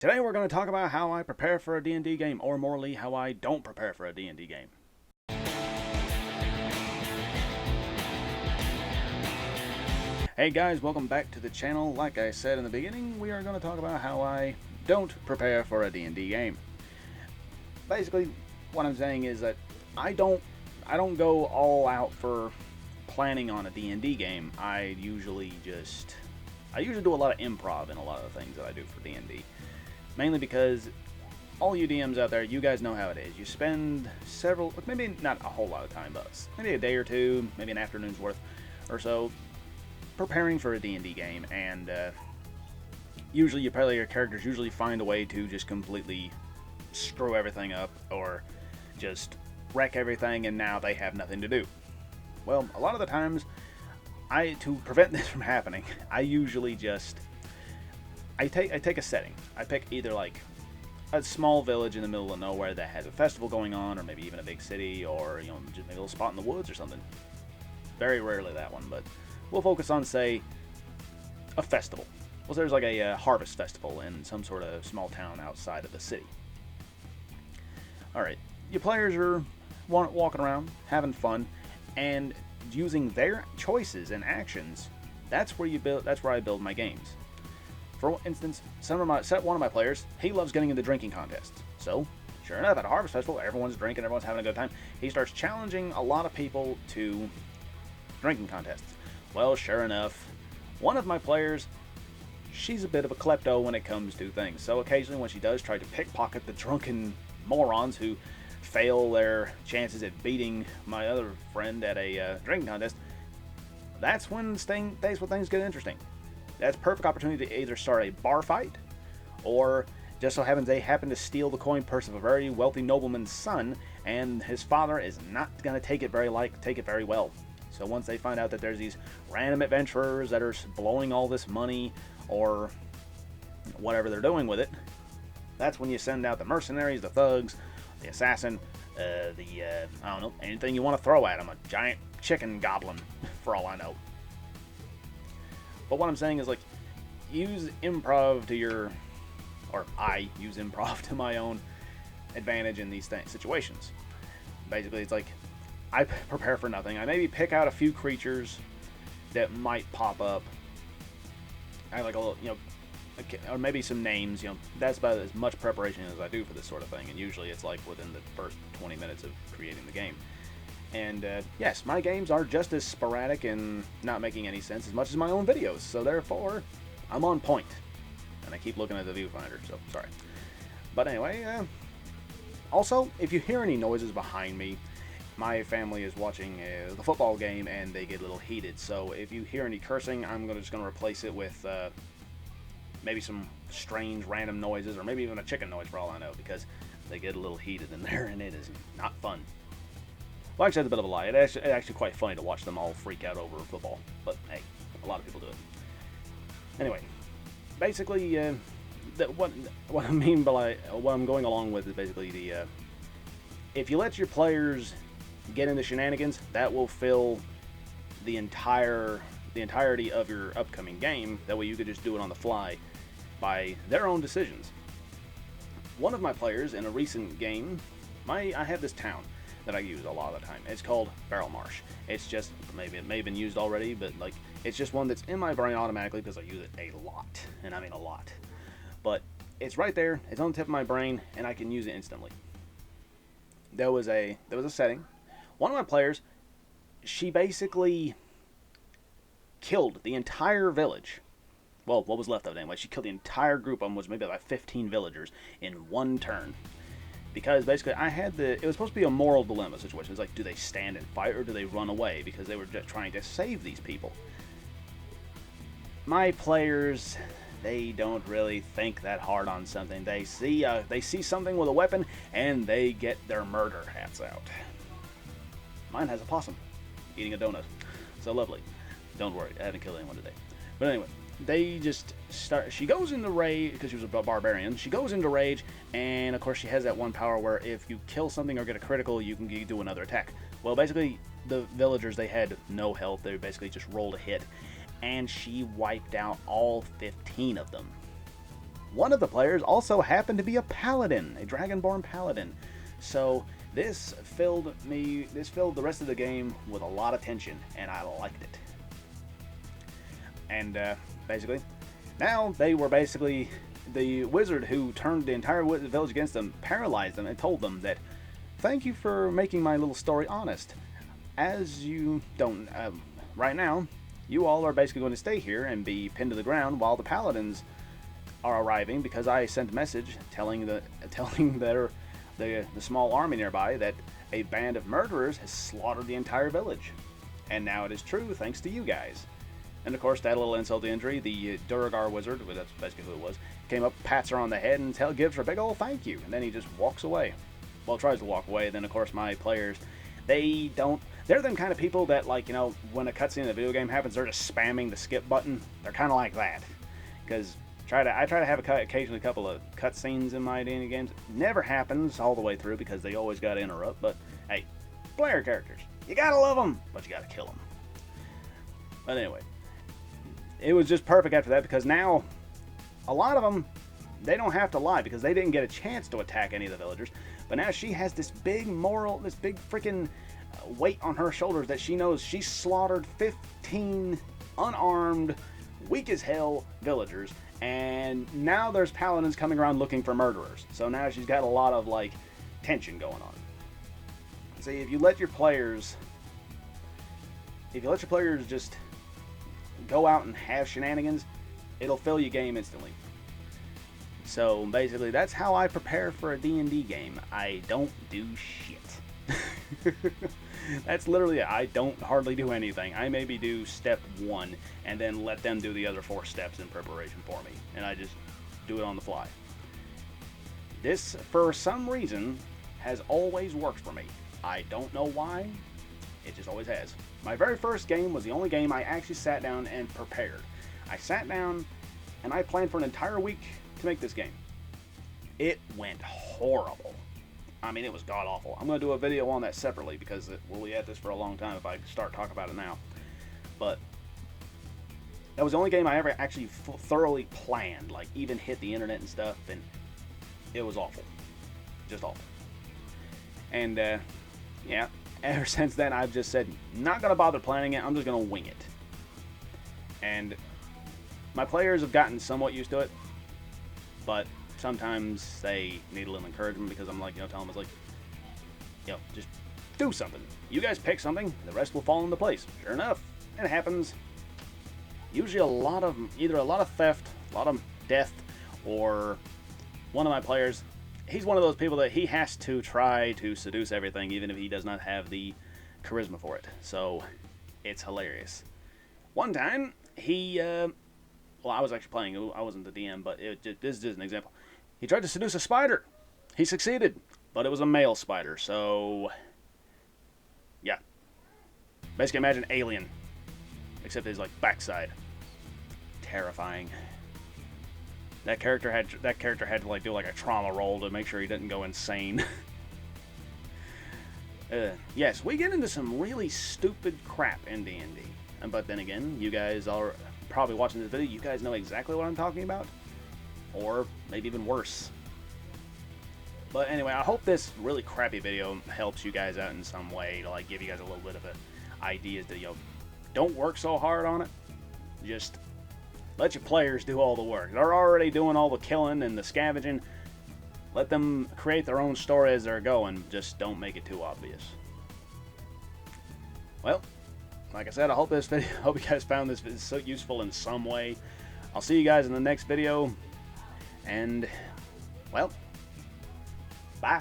Today we're going to talk about how I prepare for a D&D game, or morely, how I don't prepare for a D&D game. Hey guys, welcome back to the channel. Like I said in the beginning, we are going to talk about how I don't prepare for a D&D game. Basically, what I'm saying is that I don't go all out for planning on a D&D game. I usually do a lot of improv in a lot of the things that I do for D&D. Mainly because all you DMs out there, you guys know how it is. You spend maybe not a whole lot of time, but maybe a day or two, maybe an afternoon's worth or so, preparing for a D&D game, and usually your characters usually find a way to just completely screw everything up, or just wreck everything, and now they have nothing to do. Well, a lot of the times, to prevent this from happening, I usually I take a setting. I pick either like a small village in the middle of nowhere that has a festival going on, or maybe even a big city, or just maybe a little spot in the woods or something. Very rarely that one, but we'll focus on, say, a festival. Well, there's like a harvest festival in some sort of small town outside of the city. All right, you players are walking around, having fun, and using their choices and actions. That's where I build my games. For instance, one of my players, he loves getting into drinking contests. So, sure enough, at a harvest festival, everyone's drinking, everyone's having a good time. He starts challenging a lot of people to drinking contests. Well, sure enough, one of my players, she's a bit of a klepto when it comes to things. So occasionally when she does try to pickpocket the drunken morons who fail their chances at beating my other friend at a drinking contest, that's when things get interesting. That's a perfect opportunity to either start a bar fight, or just so happens they happen to steal the coin purse of a very wealthy nobleman's son, and his father is not going to take it very well. So once they find out that there's these random adventurers that are blowing all this money, or whatever they're doing with it, that's when you send out the mercenaries, the thugs, the assassin, I don't know, anything you want to throw at them. A giant chicken goblin, for all I know. But what I'm saying is, like, use improv I use improv to my own advantage in these situations. Basically, it's like, I prepare for nothing. I maybe pick out a few creatures that might pop up. I like a little, or maybe some names, that's about as much preparation as I do for this sort of thing. And usually it's like within the first 20 minutes of creating the game. And yes, my games are just as sporadic and not making any sense as much as my own videos, so therefore, I'm on point. And I keep looking at the viewfinder, so sorry. But anyway, also, if you hear any noises behind me, my family is watching the football game and they get a little heated, so if you hear any cursing, I'm just going to replace it with maybe some strange random noises, or maybe even a chicken noise for all I know, because they get a little heated in there and it is not fun. Well, actually, that's a bit of a lie. It's actually quite funny to watch them all freak out over football. But hey, a lot of people do it. Anyway, basically, what I mean by what I'm going along with is basically if you let your players get into shenanigans, that will fill the entirety of your upcoming game. That way, you could just do it on the fly by their own decisions. One of my players in a recent game, I have this town that I use a lot of the time. It's called Barrel Marsh. It's just, maybe it may have been used already, but like, it's just one that's in my brain automatically because I use it a lot, and I mean a lot. But it's right there, it's on the tip of my brain, and I can use it instantly. There was a setting. One of my players, she basically killed the entire village. Well, what was left of it anyway. She killed the entire group of them, which was maybe like 15 villagers, in one turn. Because basically, it was supposed to be a moral dilemma situation. It's like, do they stand and fight, or do they run away? Because they were just trying to save these people. My players, they don't really think that hard on something. They see something with a weapon, and they get their murder hats out. Mine has a possum eating a donut. So lovely. Don't worry, I haven't killed anyone today. But anyway, they just start. She goes into rage because she was a barbarian. She goes into rage, and of course she has that one power where if you kill something or get a critical, you can do another attack. Well, basically the villagers, they had no health. They basically just rolled a hit, and she wiped out all 15 of them. one of the players also happened to be a paladin, a dragonborn paladin. So this filled the rest of the game with a lot of tension, and I liked it. And basically, now they were basically, the wizard who turned the entire village against them paralyzed them and told them that, thank you for making my little story honest. As you don't, right now, you all are basically going to stay here and be pinned to the ground while the paladins are arriving, because I sent a message telling the small army nearby that a band of murderers has slaughtered the entire village. And now it is true thanks to you guys. And of course, that little insult to injury, the Duergar wizard, well, that's basically who it was, came up, pats her on the head, and gives her a big old thank you. And then he just walks away. Well, tries to walk away. Then, of course, my players, they're them kind of people that, like, you know, when a cutscene in a video game happens, they're just spamming the skip button. They're kind of like that. Because I try to have occasionally a couple of cutscenes in my D&D games. Never happens all the way through because they always got to interrupt. But, hey, player characters, you got to love them, but you got to kill them. But anyway, it was just perfect after that, because now a lot of them, they don't have to lie because they didn't get a chance to attack any of the villagers. But now she has this big freaking weight on her shoulders that she knows she slaughtered 15 unarmed, weak as hell villagers, and now there's paladins coming around looking for murderers. So now she's got a lot of, like, tension going on. See, if you let your players just go out and have shenanigans, it'll fill your game instantly. So basically, that's how I prepare for a D&D game. I don't do shit. That's literally it. I don't hardly do anything. I maybe do step 1 and then let them do the other 4 steps in preparation for me. And I just do it on the fly. This, for some reason, has always worked for me. I don't know why. It just always has. My very first game was the only game I actually sat down and prepared. I sat down and I planned for an entire week to make this game. It went horrible. I mean, it was god-awful. I'm going to do a video on that separately because we'll be at this for a long time if I start talking about it now. But that was the only game I ever actually thoroughly planned, like even hit the internet and stuff, and it was awful. Just awful. And, yeah, ever since then I've just said, not going to bother planning it, I'm just going to wing it. And my players have gotten somewhat used to it, but sometimes they need a little encouragement because I'm like, you know, telling them, it's like, you know, just do something. You guys pick something, the rest will fall into place. Sure enough, it happens. Usually either a lot of theft, a lot of death, or one of my players, he's one of those people that he has to try to seduce everything even if he does not have the charisma for it. So it's hilarious. One time, well, I was actually playing, I wasn't the DM, but this is just an example. He tried to seduce a spider. He succeeded, but it was a male spider, so yeah. Basically imagine Alien, except his, like, backside. Terrifying. That character had to, like, do, like, a trauma roll to make sure he didn't go insane. Yes, we get into some really stupid crap in D&D. But then again, you guys are probably watching this video, you guys know exactly what I'm talking about. Or maybe even worse. But anyway, I hope this really crappy video helps you guys out in some way to, like, give you guys a little bit of an idea that, you know, don't work so hard on it. Just let your players do all the work. They're already doing all the killing and the scavenging. Let them create their own story as they're going. Just don't make it too obvious. Well, like I said, I hope you guys found this so useful in some way. I'll see you guys in the next video. And, well, bye.